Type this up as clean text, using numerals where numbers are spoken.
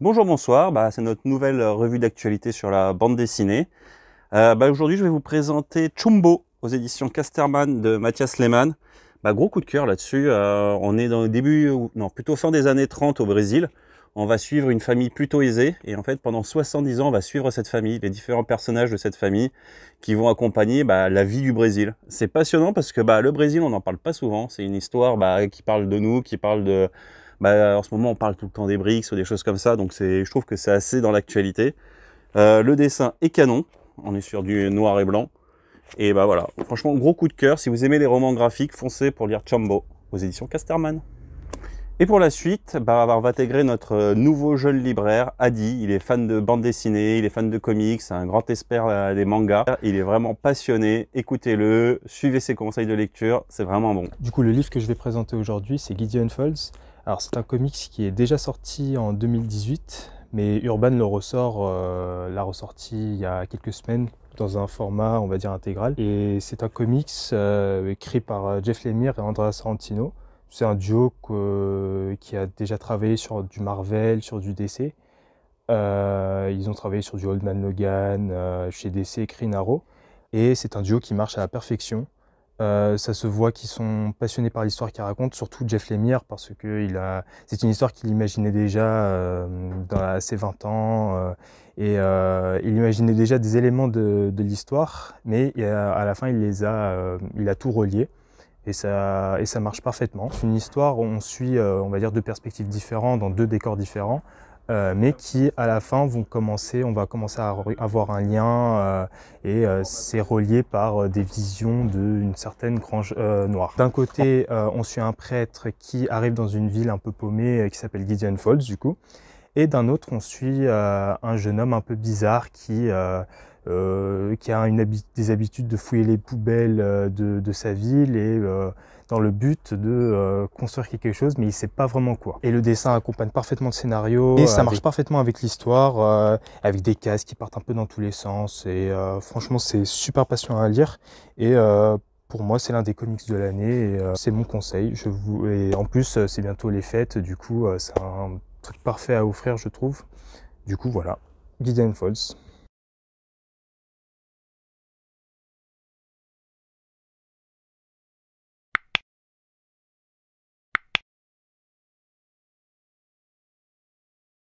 Bonjour, bonsoir, c'est notre nouvelle revue d'actualité sur la bande dessinée. Aujourd'hui, je vais vous présenter Chumbo aux éditions Casterman de Mathias Lehmann. Gros coup de cœur là-dessus. On est dans le début, non, plutôt fin des années 30 au Brésil. On va suivre une famille plutôt aisée et en fait, pendant 70 ans, on va suivre cette famille, les différents personnages de cette famille qui vont accompagner la vie du Brésil. C'est passionnant parce que le Brésil, on n'en parle pas souvent. C'est une histoire qui parle de nous, qui parle de... en ce moment, on parle tout le temps des BRICS ou des choses comme ça, donc je trouve que c'est assez dans l'actualité. Le dessin est canon, on est sur du noir et blanc. Et voilà, franchement, gros coup de cœur. Si vous aimez les romans graphiques, foncez pour lire Chumbo aux éditions Casterman. Et pour la suite, on va intégrer notre nouveau jeune libraire, Adi. Il est fan de bande dessinée, il est fan de comics, c'est un grand expert des mangas. Il est vraiment passionné, écoutez-le, suivez ses conseils de lecture, c'est vraiment bon. Du coup, le livre que je vais présenter aujourd'hui, c'est Gideon Falls. Alors, c'est un comics qui est déjà sorti en 2018, mais Urban l'a ressorti il y a quelques semaines dans un format, on va dire, intégral. Et c'est un comics écrit par Jeff Lemire et Andrea Sorrentino. C'est un duo qui a déjà travaillé sur du Marvel, sur du DC. Ils ont travaillé sur du Old Man Logan, chez DC, Green Arrow. Et c'est un duo qui marche à la perfection. Ça se voit qu'ils sont passionnés par l'histoire qu'ils racontent, surtout Jeff Lemire, parce que c'est une histoire qu'il imaginait déjà à ses 20 ans. Il imaginait déjà des éléments de l'histoire, mais à la fin, il a tout relié. Et ça marche parfaitement. C'est une histoire où on suit, on va dire, deux perspectives différentes, dans deux décors différents, mais qui, à la fin, on va commencer à avoir un lien, c'est relié par des visions d'une certaine grange noire. D'un côté, on suit un prêtre qui arrive dans une ville un peu paumée qui s'appelle Gideon Falls, du coup. Et d'un autre, on suit un jeune homme un peu bizarre qui a des habitudes de fouiller les poubelles de sa ville et dans le but de construire quelque chose, mais il ne sait pas vraiment quoi. Et le dessin accompagne parfaitement le scénario, et ça marche parfaitement avec l'histoire, avec des cases qui partent un peu dans tous les sens, et franchement c'est super passionnant à lire, et pour moi c'est l'un des comics de l'année, et c'est mon conseil. Et en plus c'est bientôt les fêtes, du coup c'est un truc parfait à offrir, je trouve. Du coup voilà, Gideon Falls.